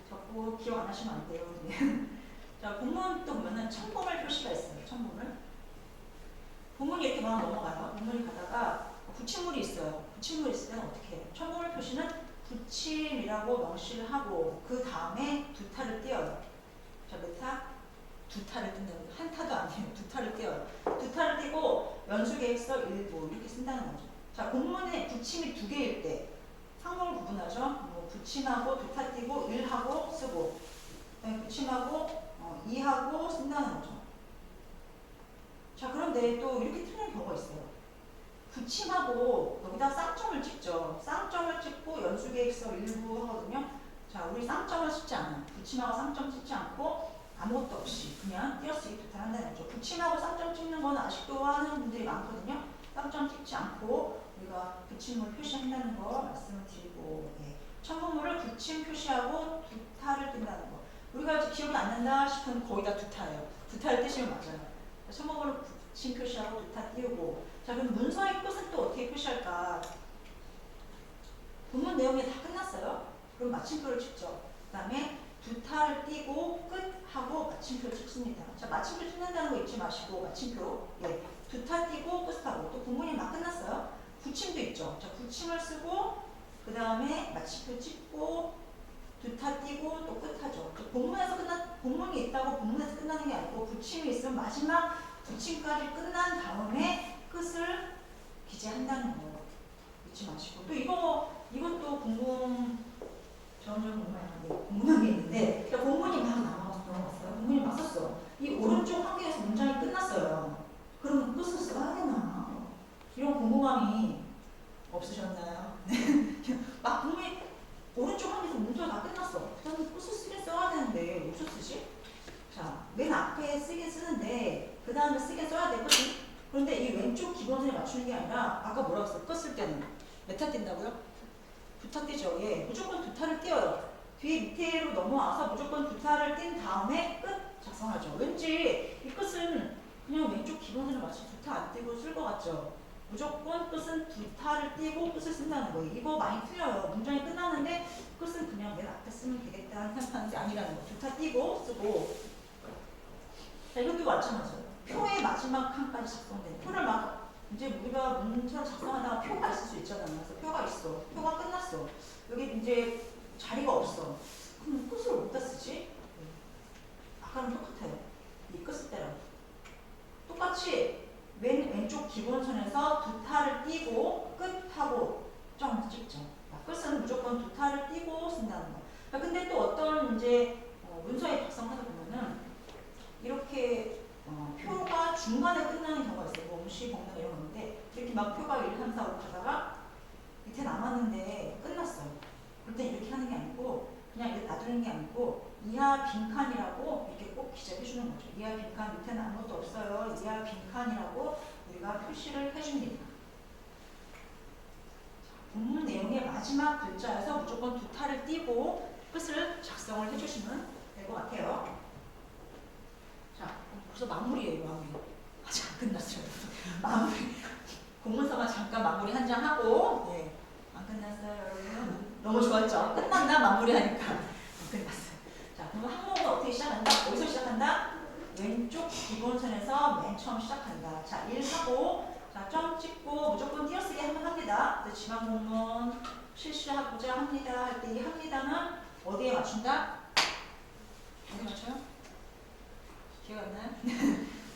적고 기억 안 하시면 안 돼요. 네. 자, 본문 또 보면은 첨부물 표시가 있어요. 첨부물. 본문이 이렇게 막 넘어가요. 본문이 가다가 붙임물이 있어요. 붙임물이 있을 때는 어떻게 해요? 첨부물 표시는 붙임이라고 명시를 하고 그 다음에 두 타를 띄어요. 자, 몇 타? 두 타를 뜬다는 한 타도 아니에요. 두 타를 띄어요. 두 타를 띄고 연수계획서 일부 이렇게 쓴다는 거죠. 자, 본문에 붙임이 두 개일 때 항목을 구분하죠. 뭐 붙임하고 두 타 띄고 일하고 쓰고 그다음에 붙임하고 이하고 쓴다는 거죠. 자, 그런데 또 이렇게 틀린 경우가 있어요. 붙임하고 여기다 쌍점을 찍죠. 쌍점을 찍고 연수계획서 일부 하거든요. 자, 우리 쌍점을 찍지 않아요. 붙임하고 쌍점 찍지 않고 아무것도 없이 그냥 띄어쓰기 두타 한다는 거죠. 붙임하고 쌍점 찍는 건 아직도 하는 분들이 많거든요. 쌍점 찍지 않고 우리가 붙임을 표시한다는 거 말씀을 드리고, 예. 첨부물을 붙임 표시하고 두 타를 띈다는 거. 우리가 기억이 안 난다 싶으면 거의 다 두 타예요. 두 타를 띄시면 맞아요. 첨부물을 붙임 표시하고 두 타 띄우고. 자, 그럼 문서의 끝은 또 어떻게 표시할까? 본문 내용이 다 끝났어요. 그럼 마침표를 찍죠. 그 다음에 두 타를 띄고 끝하고 마침표를 찍습니다. 자, 마침표 찍는다는 거 잊지 마시고 마침표. 예. 두 타 띄고 끝하고. 또 본문이 막 끝났어요. 붙임도 있죠. 자, 붙임을 쓰고 그 다음에 마침표 찍고 두 타 띄고 또 끝하죠. 본문에서 본문이 있다고 본문에서 끝나는 게 아니고 붙임이 있으면 마지막 붙임까지 끝난 다음에 끝을 기재한다는 거 잊지 마시고. 또 이것도 궁금한 게 있는데, 그러니까 본문이 막 넘어갔어요. 본문이 막 썼어. 이 오른쪽 한 개에서 문장이 끝났어요. 그러면 끝을 써야 되나? 이런 궁금함이 없으셨나요? 막 본문이 오른쪽 한 개에서 문장이 다 끝났어. 그다음에 끝을 쓰긴 써야 되는데 어디서 쓰지? 자, 맨 앞에 쓰긴 쓰는데 그 다음에 쓰긴 써야 되거든. 그런데 이 왼쪽 기본선에 맞추는 게 아니라 아까 뭐라고 했어요? 끝 쓸 때는 몇 타 띈다고요? 두 타 띄죠. 예, 무조건 두 타를 띄어요. 뒤에 밑에로 넘어와서 무조건 두 타를 띈 다음에 끝 작성하죠. 왠지 이 끝은 그냥 왼쪽 기본선에 맞춰서 두 타 안 띄고 쓸 것 같죠. 무조건 끝은 두 타를 띄고 끝을 쓴다는 거예요. 이거 많이 틀려요. 문장이 끝나는데 끝은 그냥 맨 앞에 쓰면 되겠다 생각하는 게 아니라는 거. 두 타 띄고 쓰고. 자, 이것도 마찬가지예요. 표의 마지막 칸까지 작성된 표를 막 이제 우리가 문처럼 작성하다가 표가 있을 수 있잖아요. 그래서 표가 있어. 표가 끝났어. 여기 이제 자리가 없어. 그럼 끝을 어디다 쓰지? 아까랑 똑같아요. 이 끝 쓸 때랑 똑같이 왼쪽 기본선에서 두 타를 띄고 끝하고 점 찍죠. 끝은 무조건 두 타를 띄고 쓴다는 거. 근데 또 어떤 이제 문서에 작성하다 보면은 이렇게 표가 중간에 끝나는 경우가 있어요. 뭐 음식, 공명 이런 건데 이렇게 막 표가 1, 3, 4, 5 가다가 밑에 남았는데 끝났어요. 그럴 땐 이렇게 하는 게 아니고 그냥 이렇게 놔두는 게 아니고 이하 빈칸이라고 이렇게 꼭 기재해 주는 거죠. 이하 빈칸 밑에는 아무것도 없어요. 이하 빈칸이라고 우리가 표시를 해줍니다. 본문 내용의 마지막 글자에서 무조건 두 타를 띄고 끝을 작성을 해주시면 될 것 같아요. 자, 벌써 마무리예요. 마무리. 아직 안 끝났어요. 마무리. 공문서만 잠깐 마무리 한 장 하고, 네, 안 끝났어요, 여러분. 너무 좋았죠? 끝났나? 마무리하니까. 안 끝났어요. 자, 그럼 항목은 어떻게 시작한다? 어디서 시작한다? 왼쪽 기본선에서 맨 처음 시작한다. 자, 1하고, 자, 점 찍고 무조건 띄어쓰기 한번 합니다. 지방 공문 실시하고자 합니다. 할 때 이 합니다는 어디에 맞춘다? 어디 맞춰요? 기억 안 나요?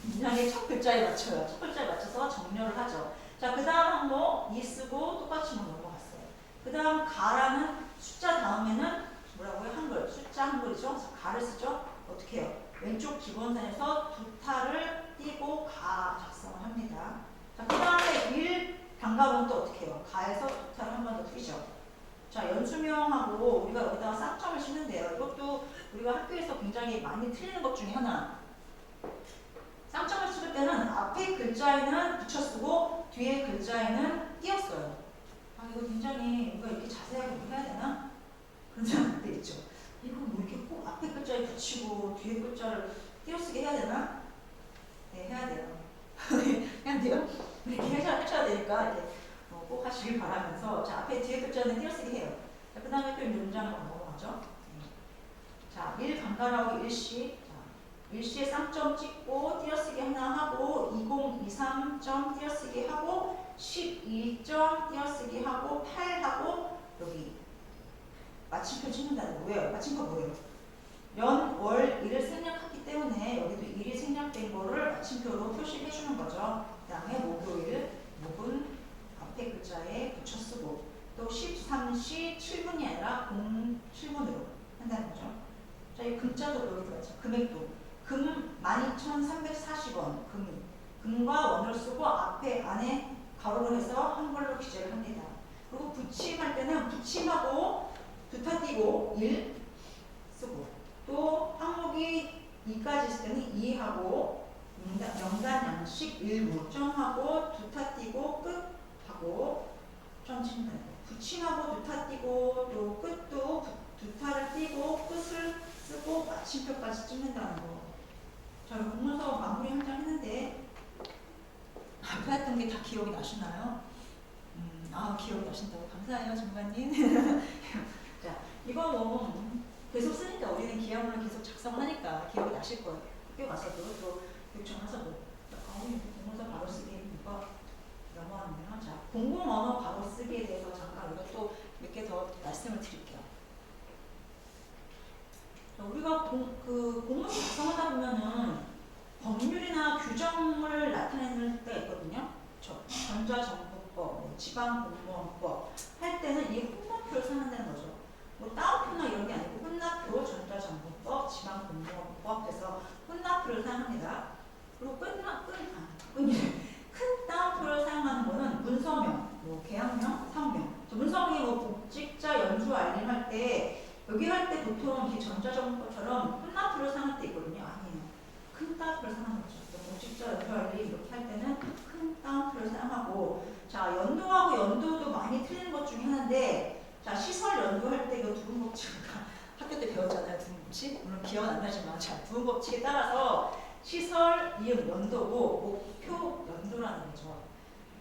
문장의 첫 글자에 맞춰요. 첫 글자에 맞춰서 정렬을 하죠. 자, 그 다음 항목 이 쓰고 똑같이 넘어갔어요. 그 다음 가라는 숫자 다음에는 뭐라고요? 한글. 숫자 한글이죠. 그래서 가를 쓰죠. 어떻게 해요? 왼쪽 기본선에서 두 타를 띄고 가 작성을 합니다. 자, 그 다음에 1 단가은 또 어떻게 해요? 가에서 두 타를 한 번 더 띄죠. 자, 연수명하고 우리가 여기다가 쌍점을 씌는데요. 이것도 우리가 학교에서 굉장히 많이 틀리는 것 중에 하나. 쌍점을 쓸 때는 앞에 글자에는 붙여 쓰고 뒤에 글자에는 띄었어요. 아, 이거 굉장히 우리가 이렇게 자세하게 해야 되나? 그런 사람들 있죠. 이거 뭐 이렇게 꼭 앞에 글자에 붙이고 뒤에 글자를 띄어쓰게 해야 되나? 네, 해야 돼요. 해야 돼요. 이렇게 하셔야 되니까 이제 꼭 하시길 바라면서 거죠. 자, 앞에 뒤에 글자는 띄어쓰기 해요. 자, 그 다음에 또 문장으로 넘어가죠. 자, 일간가라고 일시. 자, 일시에 쌍점 찍고 띄어쓰기 하나 하고 2023점 띄어쓰기 하고 12점 띄어쓰기 하고 8하고 여기 마침표 찍는다는 거예요. 마침표 뭐예요? 연, 월, 일을 생략하기 때문에 여기도 일이 생략된 거를 마침표로 표시해 주는 거죠. 그 다음에 목요일, 목은 앞에 글자에 붙여 쓰고 또 13시 7분이 아니라 07분으로 한다는 거죠. 자, 이 금자도 여기 들어가죠. 금액도 금 12,340원 금과 원을 쓰고 앞에 안에 가로로 해서 한글로 기재를 합니다. 그리고 부침할 때는 부침하고 두타 띄고 1 쓰고 또 항목이 2까지 있을 때는 2하고 명단 양식 일부 점하고 두타 띄고 끝하고 점 친다. 붙임하고 두타 띄고 또 끝도 두타를 띄고 끝을 쓰고 마침표까지 찍는다는 거. 저희 공문서 마무리 한 장 했는데 앞에 했던 게 다 기억이 나시나요? 기억이 나신다고 감사해요, 장관님. 자, 이거 뭐 계속 쓰니까 우리는 기하문을 계속 작성하니까 기억이 나실 거예요. 학교 가서도 또 요청하서도 공문서 바로 쓰기 이거 넘어왔네요. 자, 공공언어 바로 쓰기에 대해서 잠깐 이것도 몇 개 더 말씀을 드릴게요. 자, 우리가 공문서 작성하다 보면은 법률이나 규정을 나타내는 때가 있거든요. 전자정부법, 지방공무원법 할 때는 이 혼납표를 사용한다는 거죠. 뭐 따옴표나 이런 게 아니고 혼납표, 전자정부법, 지방공무원법 해서 혼납표를 사용합니다. 그리고 큰 따옴표를 사용하는 거는 문서명, 뭐 계약명, 상명. 문서명이 뭐 복직자 연수 알림할 때 여기 할 때 보통 이렇게 전자정부법처럼 혼납표를 사용할 때 있거든요. 아니에요. 큰 따옴표를 사용하는 거죠. 복직자 연수 알림 이렇게 할 때는 큰 따옴표를 사용하고, 자, 연도하고 연도도 많이 틀리는 것 중에 하나인데, 자, 시설 연도할 때 이거 부분법칙 학교 때 배웠잖아요. 부분법칙. 물론 기억은 안 나지만, 자, 부분법칙에 따라서 시설 이응 연도고 목표 연도라는 거죠.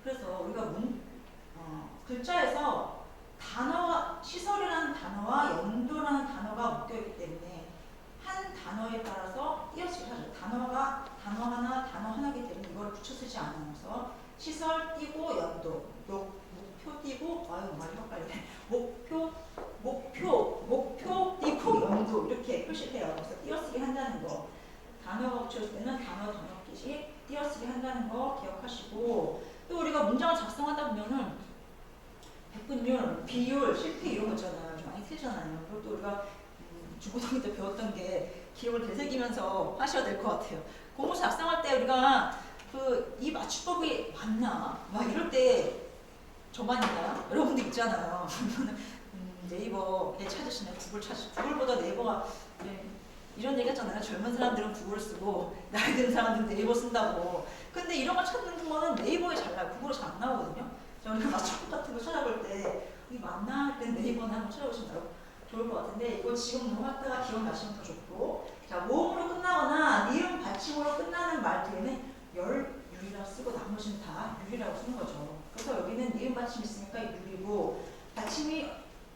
그래서 우리가 글자에서 단어와 시설이라는 단어와 연도라는 단어가 묶여있기 때문에 한 단어에 따라서 띄어쓰기를 하죠. 단어 하나기 때문에 이걸 붙여 쓰지 않으면서 시설 띄고 연도, 목표 띄고 말이 헷갈리네. 목표 띄고 연도 이렇게 표시를 해요. 그래서 띄어쓰기 한다는 거. 단어가 붙여질 때는 단어 끼시 띄어쓰기 한다는 거 기억하시고, 또 우리가 문장을 작성하다 보면은 백분율, 비율, 실패 이런 거 있잖아요. 좀 많이 틀리잖아요. 그것도 우리가 중고등학교 때 배웠던 게 기억을 되새기면서 하셔야 될 것 같아요. 공문서 작성할 때 우리가 이 맞춤법이 맞나? 막 이럴 때 저만인가요? 여러분들 있잖아요. 네이버에 찾으시나요? 구글보다 네이버가 이런 얘기 했잖아요. 젊은 사람들은 구글을 쓰고 나이 든 사람들은 네이버 쓴다고. 근데 이런 거 찾는 거는 네이버에 잘 나와요. 구글에 잘 안 나오거든요. 저는 맞춤법 같은 거 찾아볼 때 이게 맞나 할 때 네이버나 한번 찾아보시면 좋을 것 같은데, 이거 지금 넘어갔다가 기억나시면 더 좋고, 자, 모음으로 끝나거나 니은 받침으로 끝나는 말 뒤에는 열유리라고 쓰고 나머지는 다 유리라고 쓰는 거죠. 그래서 여기는 니은 받침 있으니까 유리고 받침이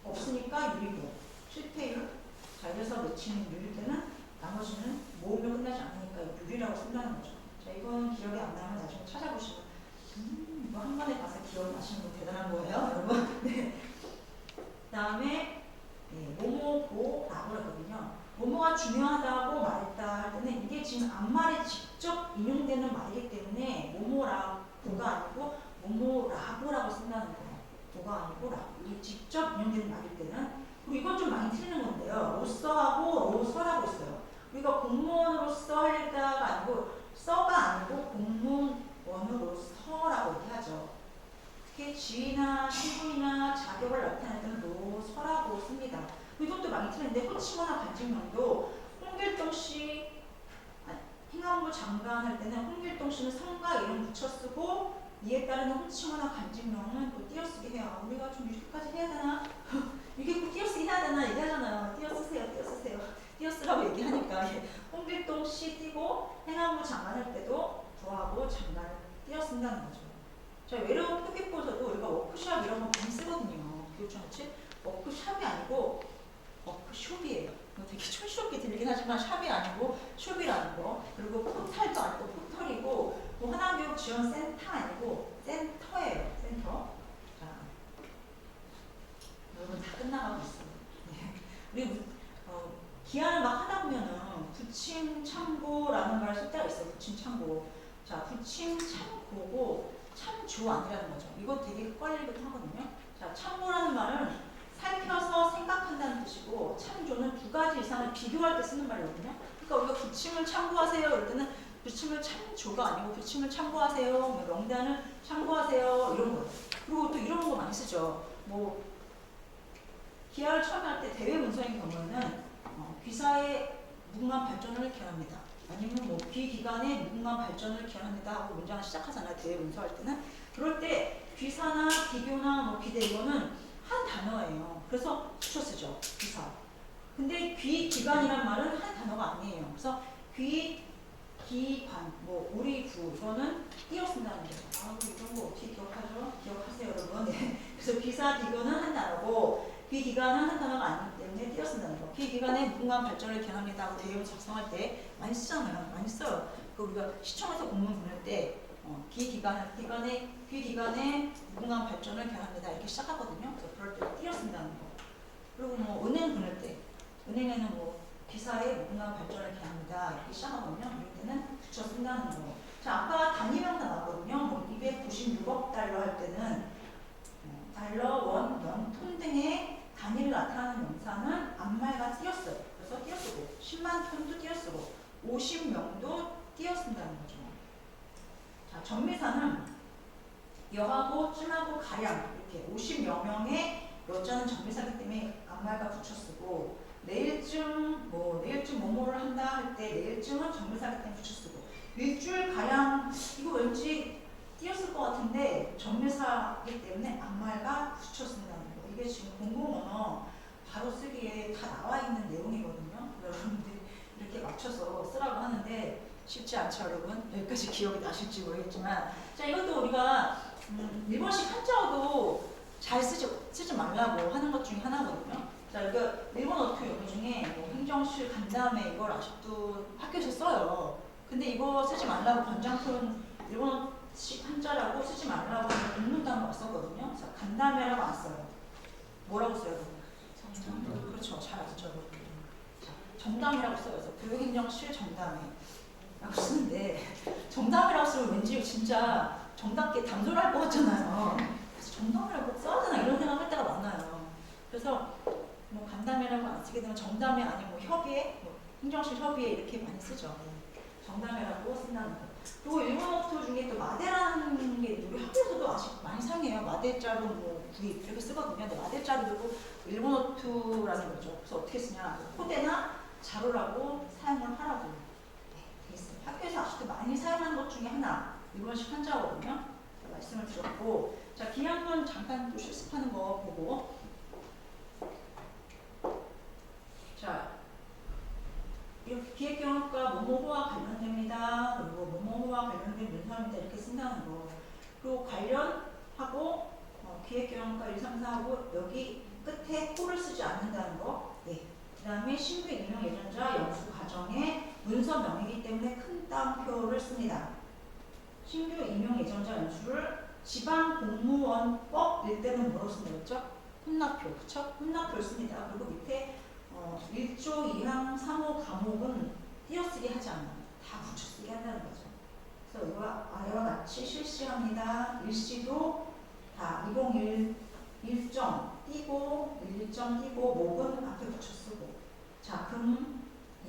없으니까 유리고 실패율 잘 돼서 맺히는 유리일 때는 나머지는 모음으로 끝나지 않으니까 유리라고 쓴다는 거죠. 자, 이건 기억이 안 나면 나중에 찾아보시면 이거 한 번에 봐서 기억이 나시는 분 대단한 거예요, 여러분. 네. 그 다음에 모모고라고 하거든요. 모모가 중요하다고 말했다 할 때는 이게 지금 앞말에 직접 인용되는 말이기 때문에 모모라고가 아니고 모모라고라고 쓴다는 거예요. 고가 아니고 라고. 이 직접 인용되는 말일 때는. 그리고 이건 좀 많이 틀리는 건데요. 로서하고 로서라고 있어요. 우리가 공무원으로서 하려다가 아니고 써가 아니고 공무원으로서라고 얘기하죠. 특히 지위나 신분이나 자격을 나타낼 때는 로서라고 씁니다. 이것도 많이 틀리는데 호칭어나 간직명도 홍길동씨 행안부 장관 할 때는 홍길동씨는 성과 이름 붙여 쓰고 이에 따르는 호칭어나 간직명은 또 띄어쓰기 해요. 우리가 좀 이렇게까지 해야 되나? 이게 꼭 띄어쓰기 해야 되나 얘기하잖아요. 띄어쓰세요. 띄어쓰라고 얘기하니까 홍길동씨 띄고 행안부 장관 할 때도 부하고 장관을 띄어쓴다는 거죠. 자, 외래어 표기법에서도 우리가 워크샵 이런 거 많이 쓰거든요. 교육청취 워크샵이 아니고 워크숍이에요. 되게 촌스럽게 들리긴 하지만 샵이 아니고 숍이라는 거. 그리고 포탈도 아니고 포털이고 뭐 하나교육지원센터 아니고 센터예요. 센터. 자, 여러분 다 끝나가고 있어요. 네. 우리 기한을 막 하다 보면은 부침 참고라는 말을 쓸 때가 있어요. 부침 참고. 자, 부침 참고고 참조 아니라는 거죠. 이거 되게 헷갈리기도 하거든요. 자, 참고라는 말은 살펴서 생각한다는 뜻이고 참조는 두 가지 이상을 비교할 때 쓰는 말이거든요. 그러니까 우리가 부침을 참고하세요 이럴 때는 부침을 참조가 아니고 부침을 참고하세요, 명단을 참고하세요 이런 거예요. 그리고 또 이런 거 많이 쓰죠. 뭐 기하를 처음에 할 때 대외 문서인 경우에는 귀사의 무궁한 발전을 기원합니다. 아니면 뭐 비기관의 무궁한 발전을 기원합니다 하고 문장을 시작하잖아요. 대외 문서 할 때는. 그럴 때 귀사나 비교나 뭐 비대 이거는 한 단어예요. 그래서 붙여 쓰죠. 귀사. 근데 귀기관이란 말은 한 단어가 아니에요. 그래서 귀, 기관, 뭐 우리 구 이거는 띄어 쓴다는 거죠. 아, 이런 거 어떻게 기억하죠? 기억하세요, 여러분. 네. 그래서 귀사, 기관은 한 단어고 귀기관은 한 단어가 아니기 때문에 띄어 쓴다는 거. 귀기관의 무궁한 발전을 기원합니다 하고 대외 작성할 때 많이 쓰잖아요. 많이 써요. 그 우리가 시청에서 공문 보낼 때 귀기관의 무궁한 발전을 기원합니다 이렇게 시작하거든요. 그래서 그럴 때 띄어 쓴다는 거. 그리고 뭐 은행 보낼 때 은행에는 뭐 기사의 무궁한 발전을 기원합니다 이렇게 시작하거든요. 이럴 때는 붙여 쓴다는 거. 자, 아까 단위명사 나왔거든요. 뭐 296억 달러 할 때는 달러, 원, 명, 톤 등의 단위를 나타나는 명사는 앞말과 띄었어요. 그래서 띄어쓰고 10만 톤도 띄어쓰고 50명도 띄어쓴다는 거죠. 자, 정미사는 여하고 쯤하고 가량 이렇게 50여 명의 여자는 정미사기 때문에 앞말과 붙여쓰고 내일쯤 뭐뭐를 한다 할 때 내일쯤은 정미사기 때문에 붙여쓰고 일주일 가량 이거 왠지 띄었을 것 같은데 정미사기 때문에 앞말과 붙여쓴다는 거. 이게 지금 공공언어 바로 쓰기에 다 나와 있는 내용이거든요. 여러분들이 이렇게 맞춰서 쓰라고 하는데 쉽지 않죠, 여러분. 여기까지 기억이 나실지 모르겠지만, 자, 이것도 우리가 일본식 한자어도 잘 쓰지 말라고 하는 것 중에 하나거든요. 자, 이거 일본어 용어 중에 뭐 행정실 간다음에 이걸 아직도 학교에서 써요. 근데 이거 쓰지 말라고 변장표는 일본어식 한자라고 쓰지 말라고 공문단어 왔었거든요. 그래서 간다음에라고 안 써요. 뭐라고 써요? 그렇죠, 잘 아시죠, 여러분. 정담이라고 써요. 그래서 교육행정실 정담회. 라고 쓰는데 정답이라고 쓰면 왠지 진짜 정답게 담소를 할 것 같잖아요. 그래서 정답이라고 써야 되나 이런 생각할 때가 많아요. 그래서 뭐 간담회라고 안 쓰게 되면 정담회 아니면 뭐 협의회, 뭐 행정실 협의회 이렇게 많이 쓰죠. 정담회라고 쓴다는 거. 그리고 일본어투 중에 또 마대라는 게 우리 학교에서도 아직 많이 사용해요. 마대자루 뭐 구입 이렇게 쓰거든요. 근데 마대자루도 일본어투라는 거죠. 그래서 어떻게 쓰냐? 코대나 자루라고 사용을 하라고. 학교에서 아직도 많이 사용하는 것 중에 하나 일본식 한자어거든요. 말씀을 드렸고, 자, 기한문 잠깐 또 실습하는 거 보고, 자, 이렇게 기획경험과 뭐뭐와 관련됩니다. 그리고 뭐뭐와 관련된 문서입니다. 이렇게 쓴다는 거. 그리고 관련하고 기획경험과 1, 3, 4하고 여기 끝에 호를 쓰지 않는다는 거. 네. 그 다음에 신규 임용 예전자 연수 과정에 문서명이기 때문에 큰 따옴표를 씁니다. 신규 임용 예정자 연수를 지방 공무원법일 때는 뭐라고 쓴다고 했죠? 혼납표, 그쵸? 혼납표를 씁니다. 그리고 밑에 1조 2항 3호 과목은 띄어쓰기 하지 않아요. 다 붙여쓰기 한다는 거죠. 그래서 이와 아래와 같이 실시합니다. 일시도 다 201 1점 띄고 1점 띄고 목은 앞에 붙여쓰고 자, 금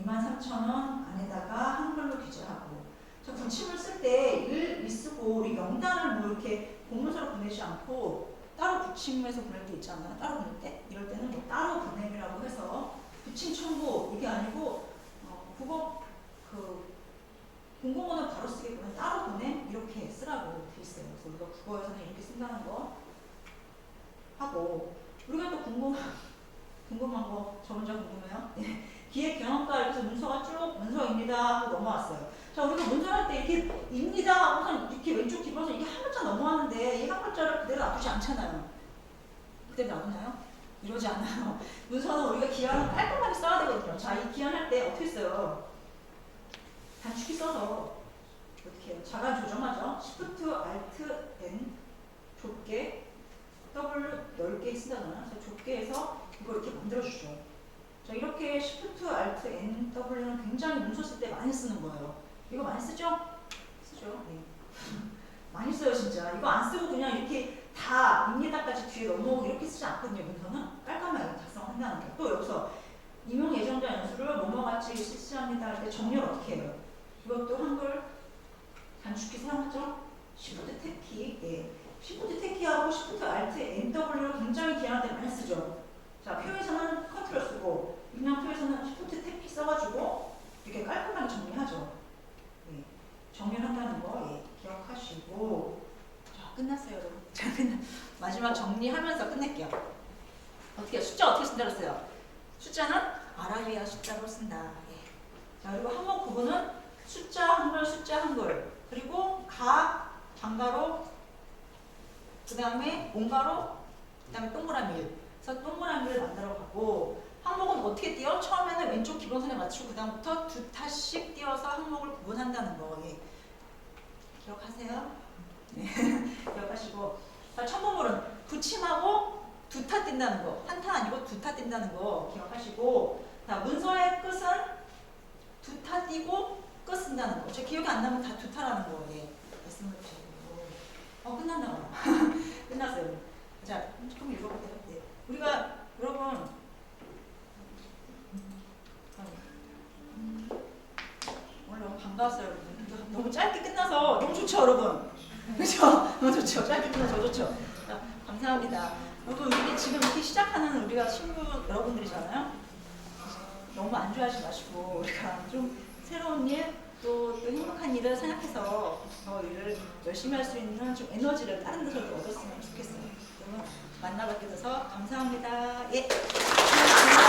23,000원 안에다가 한글로 기재하고 자, 붙임을 쓸 때 일 쓰고 우리 명단을 뭐 이렇게 공문서로 보내지 않고 따로 붙임해서 보낼 때 있잖아요. 따로 보낼 때 이럴 때는 뭐 따로 보냄이라고 해서 붙임 첨부 이게 아니고 국어 공공언어 바로 쓰게 보면 따로 보냄 이렇게 쓰라고 돼 있어요. 그래서 우리가 국어에서는 이렇게 쓴다는 거 하고 우리가 또 궁금한 거 저 혼자 궁금해요. 네. 기획 경험과 이렇게 문서가 쭉 문서입니다 하고 넘어왔어요. 자, 우리가 문서할 때 이렇게 입니다 하고선 이렇게 왼쪽 뒤집어서 이게 한 글자 넘어가는데 이 한 글자를 그대로 놔두지 않잖아요. 그대로 놔두나요? 이러지 않아요. 문서는 우리가 기한을 깔끔하게 써야 되거든요. 자, 이 기한할 때 어떻게 써요? 단축키 써서 어떻게 해요? 자간 조정하죠. Shift Alt N 좁게 W 넓게 쓴다거나 좁게 해서 이거 이렇게 만들어주죠. 자, 이렇게 Shift Alt N W는 굉장히 문서 쓸 때 많이 쓰는 거예요. 이거 많이 쓰죠? 쓰죠. 네. 많이 써요, 진짜. 이거 안 쓰고 그냥 이렇게 다 입니다까지 뒤에 넘어오고 이렇게 쓰지 않거든요. 문서는 깔끔하게 작성한다는 게. 또 여기서 임용 예정자 연수를 뭐뭐같이 실시합니다 할 때 정렬 어떻게 해요? 이것도 한글 단축키 사용하죠? Shift 탭키. 예. Shift 탭키하고 Shift Alt NW를 굉장히 기한할 때 많이 쓰죠. 자, 표에서는 컨트롤 쓰고 입력표에서는 Shift 탭키 써가지고 이렇게 깔끔하게 정리하죠. 예. 정리한다는 거 예. 기억하시고. 자, 끝났어요, 여러분. 자, 마지막 정리하면서 끝낼게요. 어떻게 숫자 어떻게 쓴다 그랬어요? 숫자는 아라비아 숫자로 쓴다. 예. 자, 그리고 항목 구분은 숫자 한글, 숫자 한글, 그리고 가 반가로, 그 다음에 옹가로, 그 다음에 동그라미 1. 그래서 동그라미를 만들어 가고, 항목은 어떻게 띄어? 처음에는 왼쪽 기본선에 맞추고 그 다음부터 두 타씩 띄어서 항목을 구분한다는 거. 예. 기억하세요? 네. 기억하시고. 자, 첨부물은 붙임하고 두 타 띈다는 거. 한 타 아니고 두 타 띈다는 거 기억하시고. 자, 문서의 끝은 두 타 띄고 끝 쓴다는 거. 제 기억이 안 나면 다 두 타라는 거. 예. 말씀을 주시고. 끝났나 봐요. 끝났어요. 자, 조금 읽어볼게요. 네. 우리가 여러분 오늘 너무 반가웠어요, 여러분. 너무 짧게 끝나서 너무 좋죠, 여러분. 그렇죠? 너무 좋죠. 짧게 끝나서 좋죠. 자, 감사합니다. 여러분, 우리 지금 이렇게 시작하는 우리가 친구 여러분들이잖아요. 너무 안주하지 마시고 우리가 좀 새로운 일, 또 행복한 일을 생각해서 더 일을 열심히 할 수 있는 좀 에너지를 다른 데서도 얻었으면 좋겠어요. 그러면 만나뵙게 돼서 감사합니다. 예, 고맙습니다.